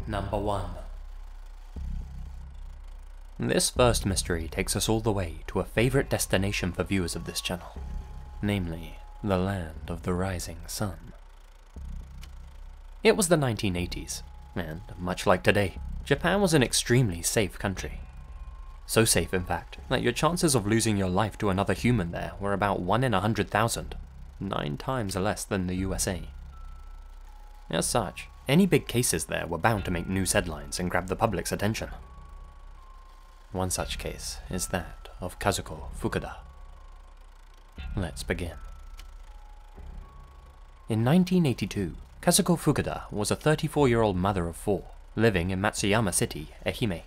Number 1. This first mystery takes us all the way to a favourite destination for viewers of this channel, namely, the land of the rising sun. It was the 1980s, and much like today, Japan was an extremely safe country. So safe, in fact, that your chances of losing your life to another human there were about 1 in 100,000, 9 times less than the USA. As such, any big cases there were bound to make news headlines and grab the public's attention. One such case is that of Kazuko Fukuda. Let's begin. In 1982, Kazuko Fukuda was a 34-year-old mother of 4, living in Matsuyama City, Ehime.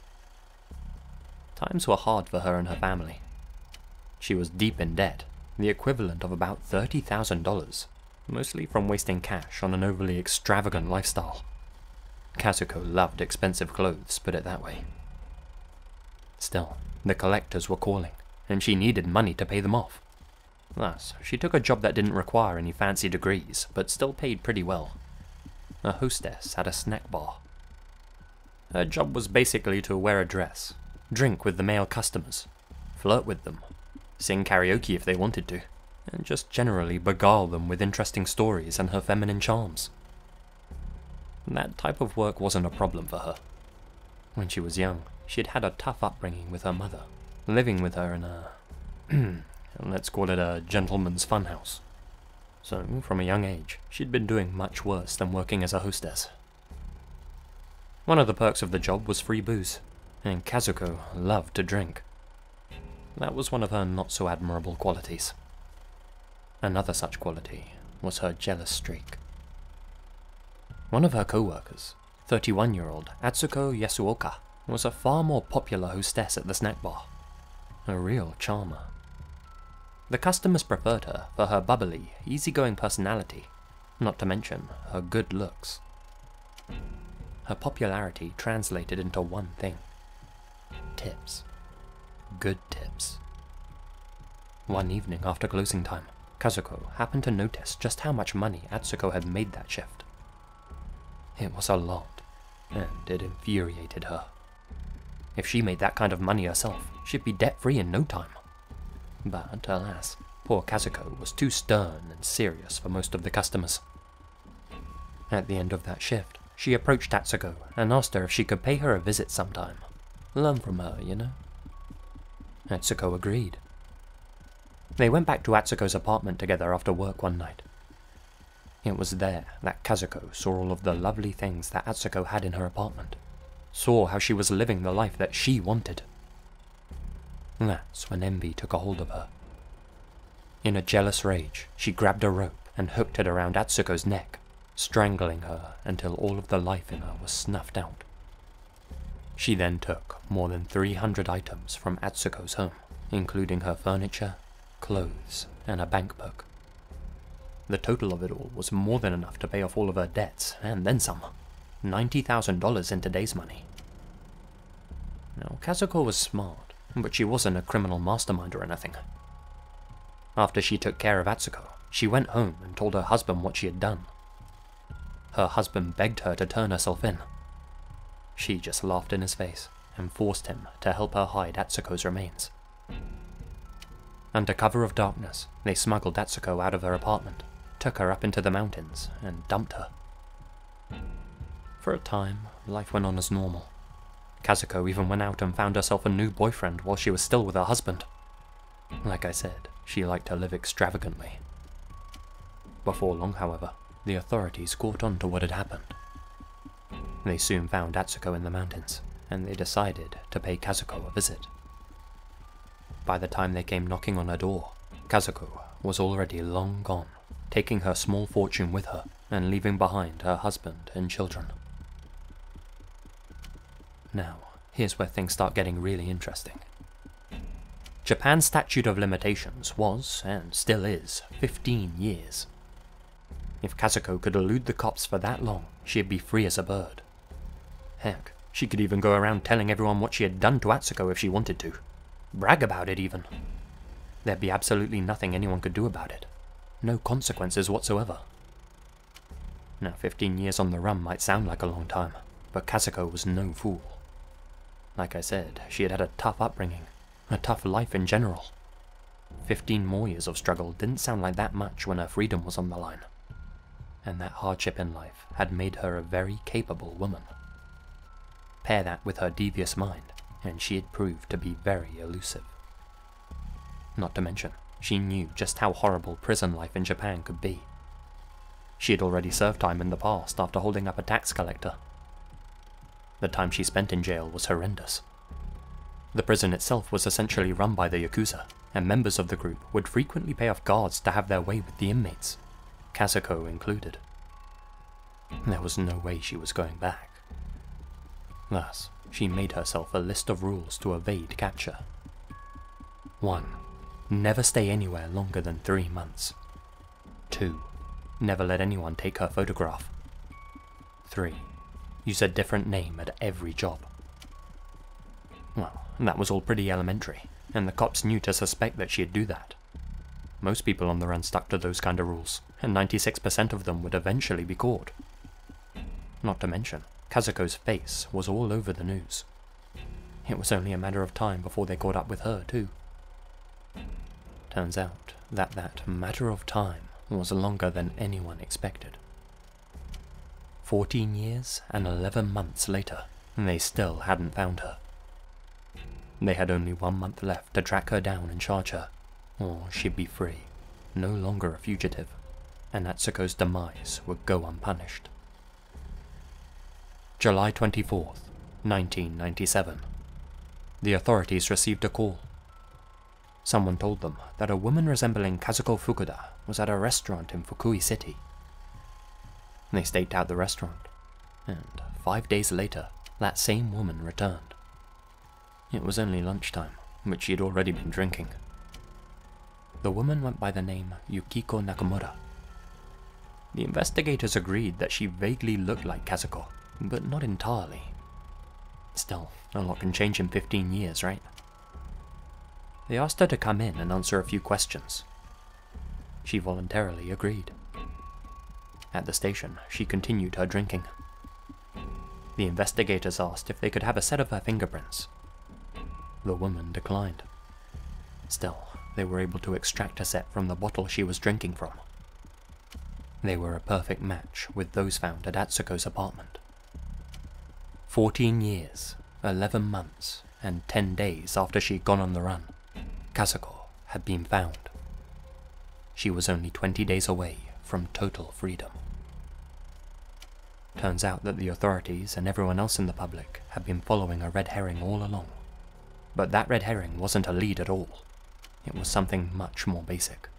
Times were hard for her and her family. She was deep in debt, the equivalent of about $30,000, mostly from wasting cash on an overly extravagant lifestyle. Kazuko loved expensive clothes, put it that way. Still, the collectors were calling, and she needed money to pay them off. Thus, she took a job that didn't require any fancy degrees, but still paid pretty well. A hostess at a snack bar. Her job was basically to wear a dress, drink with the male customers, flirt with them, sing karaoke if they wanted to, and just generally beguile them with interesting stories and her feminine charms. That type of work wasn't a problem for her. When she was young, she'd had a tough upbringing with her mother, living with her in a, let's call it a gentleman's funhouse. So, from a young age, she'd been doing much worse than working as a hostess. One of the perks of the job was free booze, and Kazuko loved to drink. That was one of her not-so-admirable qualities. Another such quality was her jealous streak. One of her co-workers, 31-year-old Atsuko Yasuoka, was a far more popular hostess at the snack bar. A real charmer. The customers preferred her for her bubbly, easygoing personality, not to mention her good looks. Her popularity translated into one thing. Tips. Good tips. One evening after closing time, Kazuko happened to notice just how much money Atsuko had made that shift. It was a lot, and it infuriated her. If she made that kind of money herself, she'd be debt-free in no time. But, alas, poor Kazuko was too stern and serious for most of the customers. At the end of that shift, she approached Atsuko and asked her if she could pay her a visit sometime. Learn from her, you know? Atsuko agreed. They went back to Atsuko's apartment together after work one night. It was there that Kazuko saw all of the lovely things that Atsuko had in her apartment, saw how she was living the life that she wanted. That's when envy took a hold of her. In a jealous rage, she grabbed a rope and hooked it around Atsuko's neck, strangling her until all of the life in her was snuffed out. She then took more than 300 items from Atsuko's home, including her furniture, clothes, and a bank book. The total of it all was more than enough to pay off all of her debts, and then some. $90,000 in today's money. Now, Kazuko was smart, but she wasn't a criminal mastermind or anything. After she took care of Atsuko, she went home and told her husband what she had done. Her husband begged her to turn herself in. She just laughed in his face and forced him to help her hide Atsuko's remains. Under cover of darkness, they smuggled Atsuko out of her apartment, took her up into the mountains, and dumped her. For a time, life went on as normal. Kazuko even went out and found herself a new boyfriend while she was still with her husband. Like I said, she liked to live extravagantly. Before long, however, the authorities caught on to what had happened. They soon found Atsuko in the mountains, and they decided to pay Kazuko a visit. By the time they came knocking on her door, Kazuko was already long gone, taking her small fortune with her and leaving behind her husband and children. Now, here's where things start getting really interesting. Japan's statute of limitations was, and still is, 15 years. If Kazuko could elude the cops for that long, she'd be free as a bird. Heck, she could even go around telling everyone what she had done to Atsuko if she wanted to. Brag about it even. There'd be absolutely nothing anyone could do about it. No consequences whatsoever. Now, 15 years on the run might sound like a long time, but Kazuko was no fool. Like I said, she had had a tough upbringing, a tough life in general. 15 more years of struggle didn't sound like that much when her freedom was on the line. And that hardship in life had made her a very capable woman. Pair that with her devious mind, and she had proved to be very elusive. Not to mention, she knew just how horrible prison life in Japan could be. She had already served time in the past after holding up a tax collector. The time she spent in jail was horrendous. The prison itself was essentially run by the Yakuza, and members of the group would frequently pay off guards to have their way with the inmates, Kazuko included. There was no way she was going back. Thus, she made herself a list of rules to evade capture. 1. Never stay anywhere longer than 3 months. 2. Never let anyone take her photograph. 3. Use a different name at every job. Well, that was all pretty elementary, and the cops knew to suspect that she'd do that. Most people on the run stuck to those kind of rules, and 96% of them would eventually be caught. Not to mention, Kazuko's face was all over the news. It was only a matter of time before they caught up with her too. Turns out that matter of time was longer than anyone expected. 14 years and 11 months later, they still hadn't found her. They had only 1 month left to track her down and charge her, or she'd be free, no longer a fugitive, and Atsuko's demise would go unpunished. July 24th, 1997. The authorities received a call. Someone told them that a woman resembling Kazuko Fukuda was at a restaurant in Fukui City. They staked out the restaurant, and 5 days later, that same woman returned. It was only lunchtime, but she had already been drinking. The woman went by the name Yukiko Nakamura. The investigators agreed that she vaguely looked like Kazuko, but not entirely. Still, a lot can change in 15 years, right? They asked her to come in and answer a few questions. She voluntarily agreed. At the station, she continued her drinking. The investigators asked if they could have a set of her fingerprints. The woman declined. Still, they were able to extract a set from the bottle she was drinking from. They were a perfect match with those found at Atsuko's apartment. 14 years, 11 months, and 10 days after she'd gone on the run, Kazuko had been found. She was only 20 days away from total freedom. Turns out that the authorities and everyone else in the public had been following a red herring all along. But that red herring wasn't a lead at all. It was something much more basic.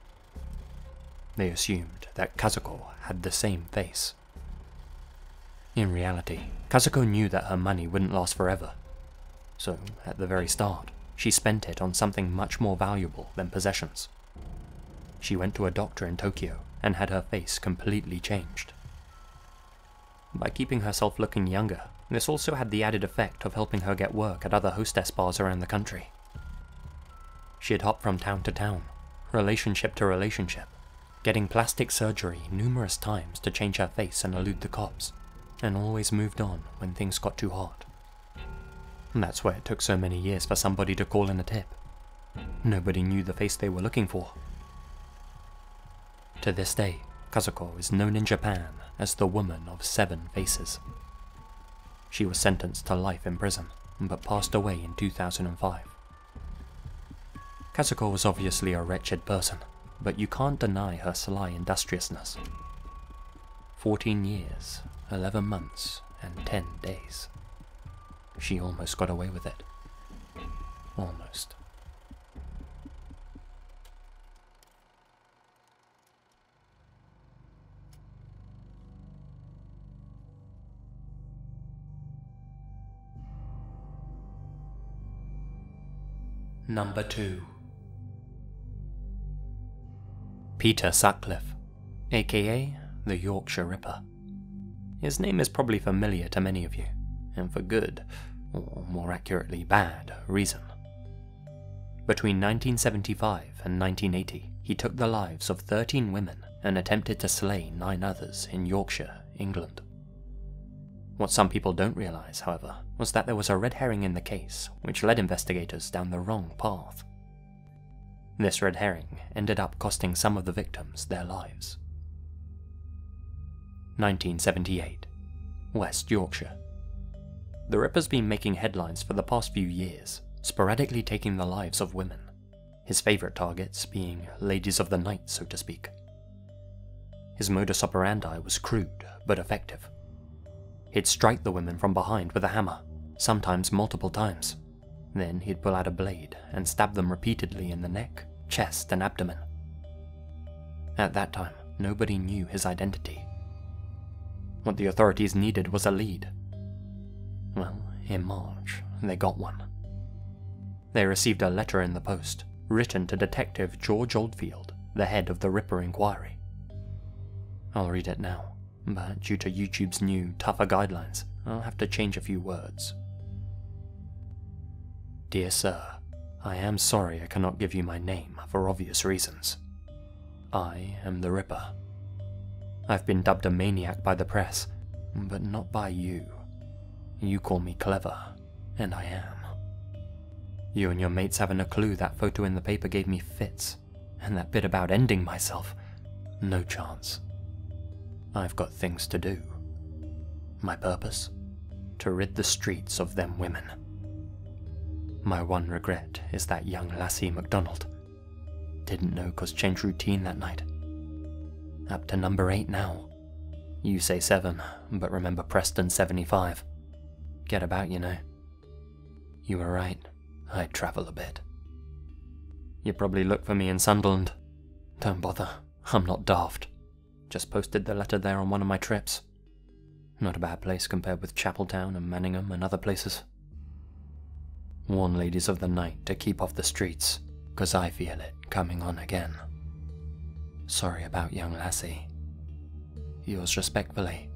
They assumed that Kazuko had the same face. In reality, Kazuko knew that her money wouldn't last forever. So, at the very start, she spent it on something much more valuable than possessions. She went to a doctor in Tokyo and had her face completely changed. By keeping herself looking younger, this also had the added effect of helping her get work at other hostess bars around the country. She had hopped from town to town, relationship to relationship, getting plastic surgery numerous times to change her face and elude the cops, and always moved on when things got too hot. And that's why it took so many years for somebody to call in a tip. Nobody knew the face they were looking for. To this day, Kazuko is known in Japan as the Woman of 7 Faces. She was sentenced to life in prison, but passed away in 2005. Kazuko was obviously a wretched person, but you can't deny her sly industriousness. 14 years, 11 months, and 10 days. She almost got away with it. Almost. Number 2. Peter Sutcliffe, aka the Yorkshire Ripper. His name is probably familiar to many of you, and for good, or more accurately bad, reason. Between 1975 and 1980, he took the lives of 13 women and attempted to slay 9 others in Yorkshire, England. What some people don't realise, however, was that there was a red herring in the case which led investigators down the wrong path. This red herring ended up costing some of the victims their lives. 1978, West Yorkshire. The Ripper's been making headlines for the past few years, sporadically taking the lives of women, his favourite targets being ladies of the night, so to speak. His modus operandi was crude but effective. He'd strike the women from behind with a hammer, sometimes multiple times. Then he'd pull out a blade and stab them repeatedly in the neck, chest and abdomen. At that time, nobody knew his identity. What the authorities needed was a lead. Well, in March, they got one. They received a letter in the post, written to Detective George Oldfield, the head of the Ripper inquiry. I'll read it now, but due to YouTube's new, tougher guidelines, I'll have to change a few words. Dear Sir, I am sorry I cannot give you my name for obvious reasons. I am the Ripper. I've been dubbed a maniac by the press, but not by you. You call me clever, and I am. You and your mates haven't a clue that photo in the paper gave me fits, and that bit about ending myself, no chance. I've got things to do. My purpose? To rid the streets of them women. My one regret is that young lassie McDonald. Didn't know 'cause changed routine that night. Up to number 8 now. You say 7, but remember Preston 75. Get about, you know. You were right, I'd travel a bit. You probably look for me in Sunderland. Don't bother, I'm not daft. Just posted the letter there on one of my trips. Not a bad place compared with Chapeltown and Manningham and other places. Warn ladies of the night to keep off the streets, 'cause I feel it coming on again. Sorry about young lassie. Yours respectfully,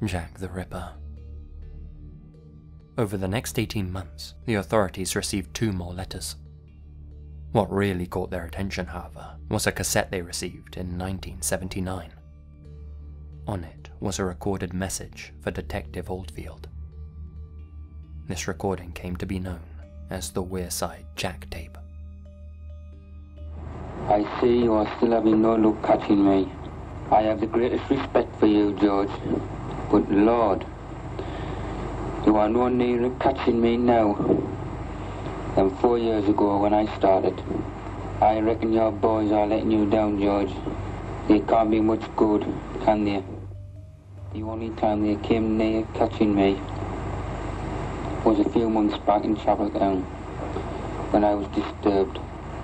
Jack the Ripper. Over the next 18 months, the authorities received 2 more letters. What really caught their attention, however, was a cassette they received in 1979. On it was a recorded message for Detective Oldfield. This recording came to be known as the Wearside Jack tape. I see you are still having no luck catching me. I have the greatest respect for you, George, but Lord, you are no nearer catching me now than 4 years ago when I started. I reckon your boys are letting you down, George. They can't be much good, can they? The only time they came near catching me was a few months back in Chapeltown, when I was disturbed.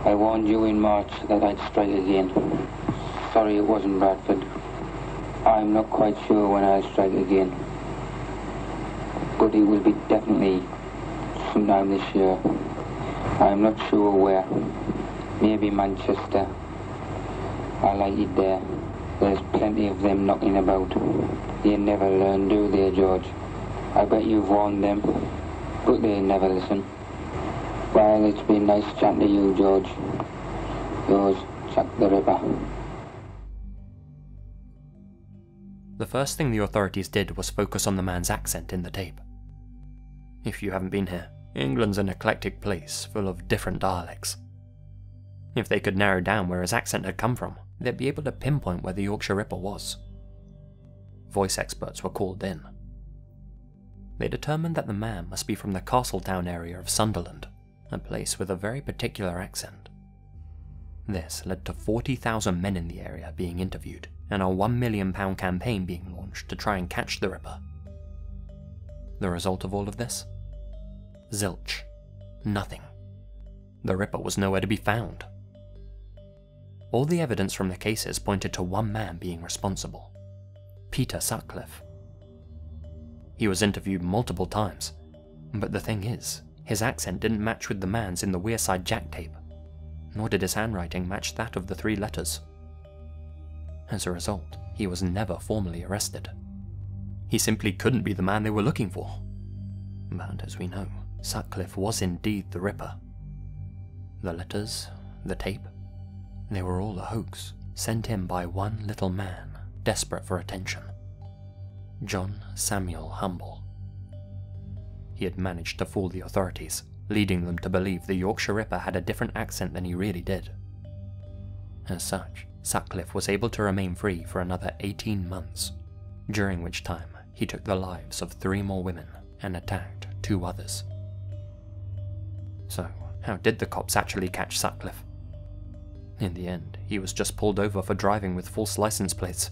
I warned you in March that I'd strike again. Sorry it wasn't Bradford. I'm not quite sure when I'll strike again, but it will be definitely sometime this year. I'm not sure where. Maybe Manchester. I like it there. There's plenty of them knocking about. They never learn, do they, George? I bet you've warned them, but they never listen. Well, it's been nice chatting to you, George. Yours, Jack the Ripper. The first thing the authorities did was focus on the man's accent in the tape. If you haven't been here, England's an eclectic place full of different dialects. If they could narrow down where his accent had come from, they'd be able to pinpoint where the Yorkshire Ripper was. Voice experts were called in. They determined that the man must be from the Castletown area of Sunderland, a place with a very particular accent. This led to 40,000 men in the area being interviewed, and a £1 million campaign being launched to try and catch the Ripper. The result of all of this? Zilch. Nothing. The Ripper was nowhere to be found. All the evidence from the cases pointed to one man being responsible: Peter Sutcliffe. He was interviewed multiple times, but the thing is, his accent didn't match with the man's in the Wearside Jack tape, nor did his handwriting match that of the 3 letters. As a result, he was never formally arrested. He simply couldn't be the man they were looking for. But as we know, Sutcliffe was indeed the Ripper. The letters, the tape, they were all a hoax, sent in by one little man, desperate for attention. John Samuel Humble. He had managed to fool the authorities, leading them to believe the Yorkshire Ripper had a different accent than he really did. As such, Sutcliffe was able to remain free for another 18 months, during which time he took the lives of 3 more women and attacked 2 others. So, how did the cops actually catch Sutcliffe? In the end, he was just pulled over for driving with false license plates.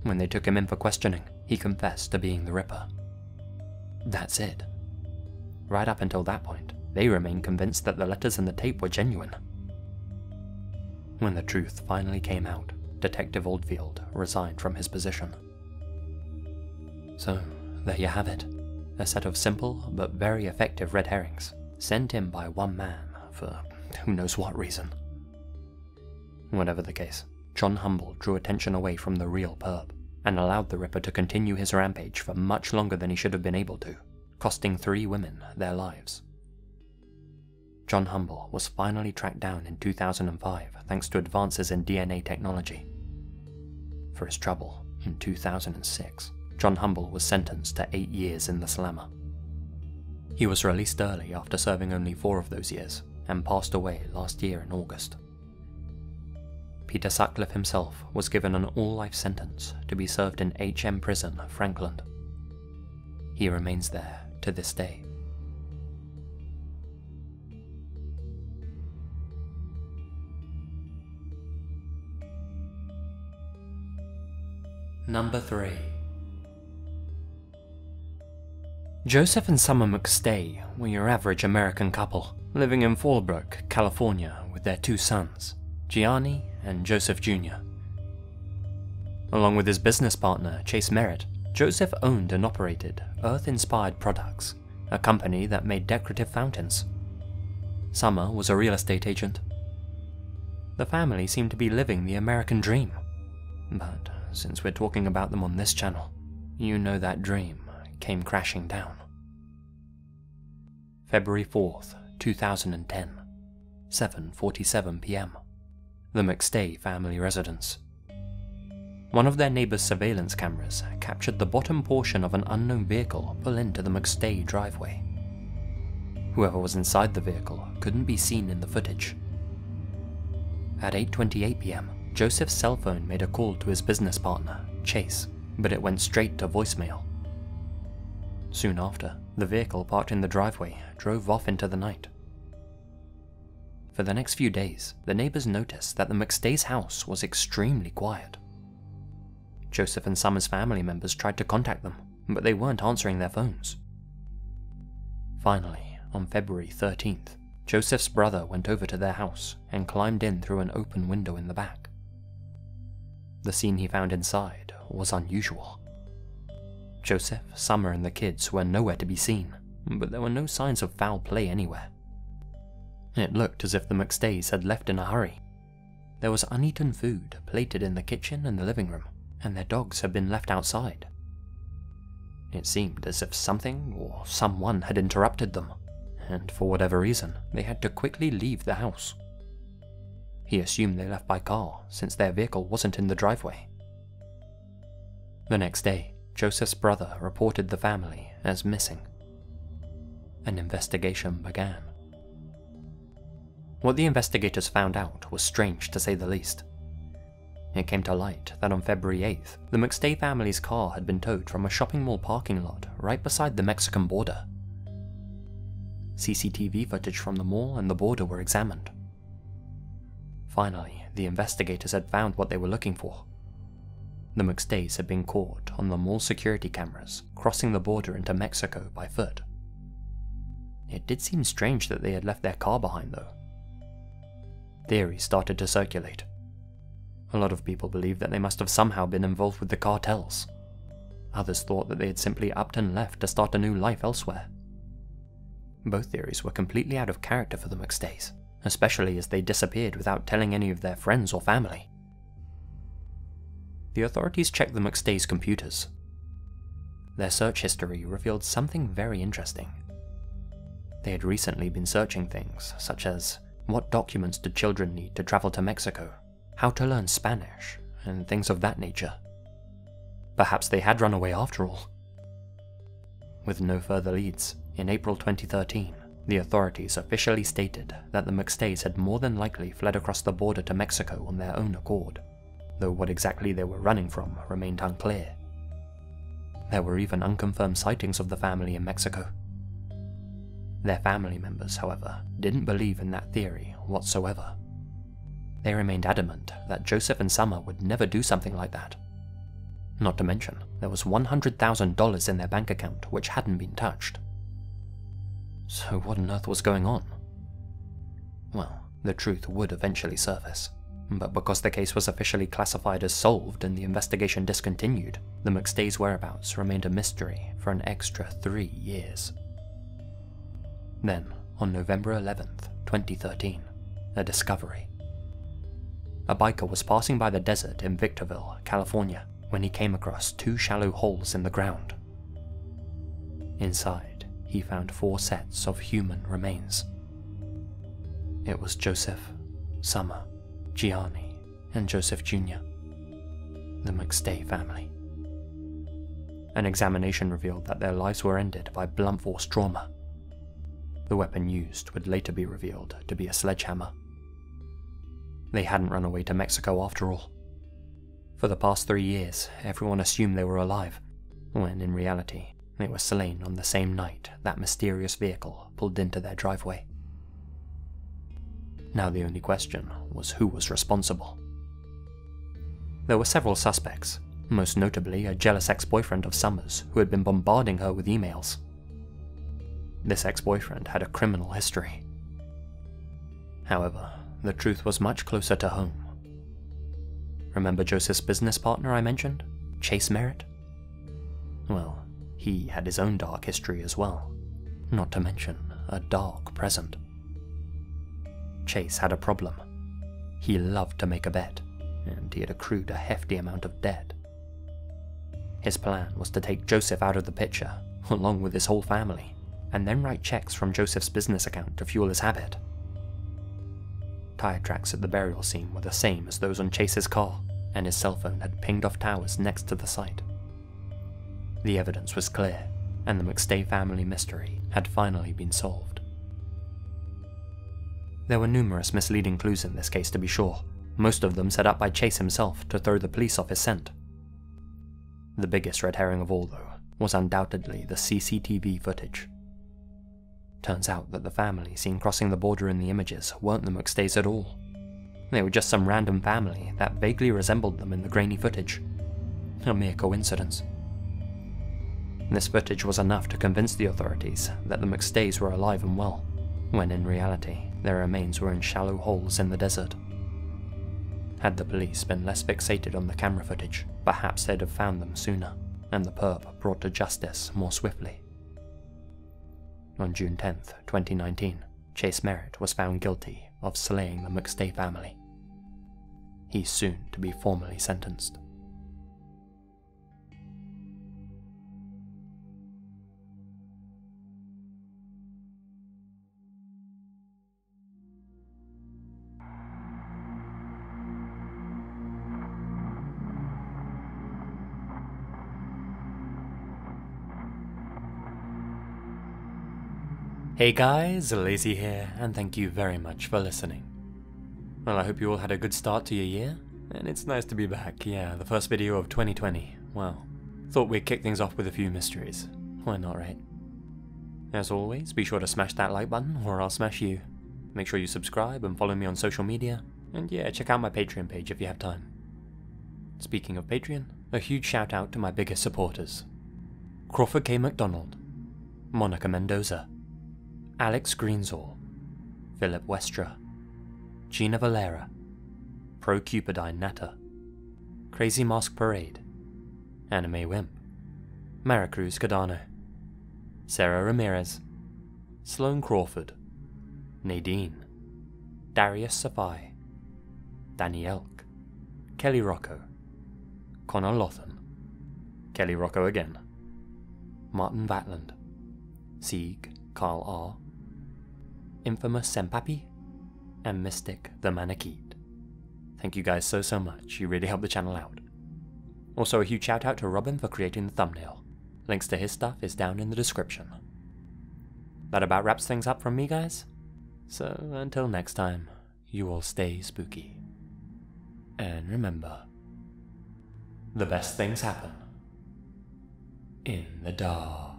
When they took him in for questioning, he confessed to being the Ripper. That's it. Right up until that point, they remained convinced that the letters in the tape were genuine. When the truth finally came out, Detective Oldfield resigned from his position. So, there you have it. A set of simple but very effective red herrings, sent in by one man for who knows what reason. Whatever the case, John Humble drew attention away from the real perp, and allowed the Ripper to continue his rampage for much longer than he should have been able to, costing 3 women their lives. John Humble was finally tracked down in 2005 thanks to advances in DNA technology. For his trouble, in 2006, John Humble was sentenced to 8 years in the slammer. He was released early after serving only 4 of those years, and passed away last year in August. Peter Sutcliffe himself was given an all-life sentence to be served in HM Prison, Frankland. He remains there to this day. Number 3. Joseph and Summer McStay were your average American couple, living in Fallbrook, California with their 2 sons, Gianni and Joseph Jr. Along with his business partner, Chase Merritt, Joseph owned and operated Earth-Inspired Products, a company that made decorative fountains. Summer was a real estate agent. The family seemed to be living the American dream, but since we're talking about them on this channel, you know that dream came crashing down. February 4th, 2010, 7:47 p.m. The McStay family residence. One of their neighbor's surveillance cameras captured the bottom portion of an unknown vehicle pull into the McStay driveway. Whoever was inside the vehicle couldn't be seen in the footage. At 8:28 p.m., Joseph's cell phone made a call to his business partner, Chase, but it went straight to voicemail. Soon after, the vehicle parked in the driveway drove off into the night. For the next few days, the neighbors noticed that the McStay's house was extremely quiet. Joseph and Summer's family members tried to contact them, but they weren't answering their phones. Finally, on February 13th, Joseph's brother went over to their house and climbed in through an open window in the back. The scene he found inside was unusual. Joseph, Summer, and the kids were nowhere to be seen, but there were no signs of foul play anywhere. It looked as if the McStays had left in a hurry. There was uneaten food plated in the kitchen and the living room, and their dogs had been left outside. It seemed as if something or someone had interrupted them, and for whatever reason, they had to quickly leave the house. He assumed they left by car, since their vehicle wasn't in the driveway. The next day, Joseph's brother reported the family as missing. An investigation began. What the investigators found out was strange to say the least. It came to light that on February 8th, the McStay family's car had been towed from a shopping mall parking lot right beside the Mexican border. CCTV footage from the mall and the border were examined. Finally, the investigators had found what they were looking for. The McStays had been caught on the mall security cameras crossing the border into Mexico by foot. It did seem strange that they had left their car behind though. Theories started to circulate. A lot of people believed that they must have somehow been involved with the cartels. Others thought that they had simply upped and left to start a new life elsewhere. Both theories were completely out of character for the McStays, especially as they disappeared without telling any of their friends or family. The authorities checked the McStays' computers. Their search history revealed something very interesting. They had recently been searching things such as what documents do children need to travel to Mexico, how to learn Spanish, and things of that nature. Perhaps they had run away after all. With no further leads, in April 2013, the authorities officially stated that the McStays had more than likely fled across the border to Mexico on their own accord, though what exactly they were running from remained unclear. There were even unconfirmed sightings of the family in Mexico. Their family members, however, didn't believe in that theory whatsoever. They remained adamant that Joseph and Summer would never do something like that. Not to mention, there was $100,000 in their bank account which hadn't been touched. So what on earth was going on? Well, the truth would eventually surface, but because the case was officially classified as solved and the investigation discontinued, the McStays' whereabouts remained a mystery for an extra 3 years. Then, on November 11th, 2013, a discovery. A biker was passing by the desert in Victorville, California, when he came across 2 shallow holes in the ground. Inside, he found 4 sets of human remains. It was Joseph, Summer, Gianni, and Joseph Jr., the McStay family. An examination revealed that their lives were ended by blunt force trauma. The weapon used would later be revealed to be a sledgehammer. They hadn't run away to Mexico after all. For the past 3 years, everyone assumed they were alive, when in reality, they were slain on the same night that mysterious vehicle pulled into their driveway. Now the only question was who was responsible. There were several suspects, most notably a jealous ex-boyfriend of Summer's who had been bombarding her with emails. This ex-boyfriend had a criminal history. However, the truth was much closer to home. Remember Joseph's business partner I mentioned, Chase Merritt? Well, he had his own dark history as well, not to mention a dark present. Chase had a problem. He loved to make a bet, and he had accrued a hefty amount of debt. His plan was to take Joseph out of the picture, along with his whole family, and then write checks from Joseph's business account to fuel his habit. Tire tracks at the burial scene were the same as those on Chase's car, and his cell phone had pinged off towers next to the site. The evidence was clear, and the McStay family mystery had finally been solved. There were numerous misleading clues in this case to be sure, most of them set up by Chase himself to throw the police off his scent. The biggest red herring of all, though, was undoubtedly the CCTV footage. Turns out that the family seen crossing the border in the images weren't the McStays at all. They were just some random family that vaguely resembled them in the grainy footage. A mere coincidence. This footage was enough to convince the authorities that the McStays were alive and well, when in reality their remains were in shallow holes in the desert. Had the police been less fixated on the camera footage, perhaps they'd have found them sooner, and the perp brought to justice more swiftly. On June 10th, 2019, Chase Merritt was found guilty of slaying the McStay family. He's soon to be formally sentenced. Hey guys, Lazy here, and thank you very much for listening. Well, I hope you all had a good start to your year, and it's nice to be back, yeah, the first video of 2020, well, thought we'd kick things off with a few mysteries, why not, right? As always, be sure to smash that like button, or I'll smash you. Make sure you subscribe and follow me on social media, and yeah, check out my Patreon page if you have time. Speaking of Patreon, a huge shout out to my biggest supporters. Crawford K McDonald, Monica Mendoza, Alex Greensall, Philip Westre, Gina Valera, ProCupidineNata, Crazy MaskParade, AnimeWimp, Maricruz Cedano, Sarah Ramirez, Sloane Crawford, Nadine, Darius Saffaie, DannyElk, Kelly Rocco, Connor Louthan, Kelly Rocco again, Martin Vatland, Sieg, Carl R, Infamous-senpapi, and Mystic the Manakete. Thank you guys so much, you really help the channel out. Also a huge shout out to Robin for creating the thumbnail. Links to his stuff is down in the description. That about wraps things up from me, guys. So until next time, you all stay spooky. And remember, the best things happen in the dark.